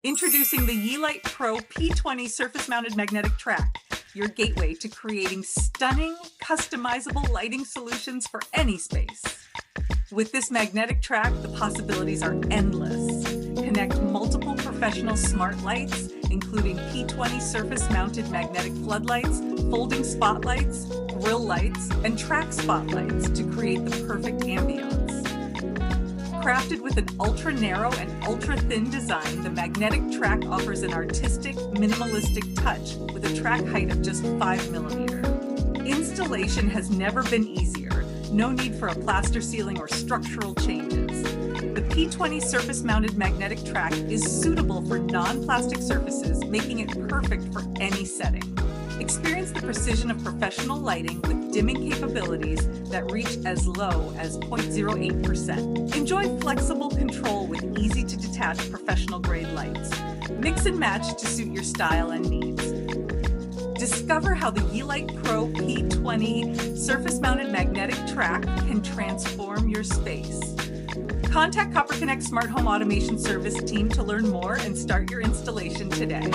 Introducing the Yeelight Pro P20 surface-mounted magnetic track, your gateway to creating stunning, customizable lighting solutions for any space. With this magnetic track, the possibilities are endless. Connect multiple professional smart lights, including P20 surface-mounted magnetic floodlights, folding spotlights, grill lights, and track spotlights to create the perfect ambiance. Crafted with an ultra-narrow and ultra-thin design, the magnetic track offers an artistic, minimalistic touch with a track height of just 5 millimeters. Installation has never been easier. No need for a plaster ceiling or structural changes. The P20 surface-mounted magnetic track is suitable for non-plastic surfaces, making it perfect for any setting. Experience the precision of professional lighting with dimming capabilities that reach as low as 0.08%. Enjoy flexible control with easy-to-detach professional-grade lights. Mix and match to suit your style and needs. Discover how the Yeelight Pro P20 surface-mounted magnetic track can transform your space. Contact Copper Connect Smart Home Automation Service team to learn more and start your installation today.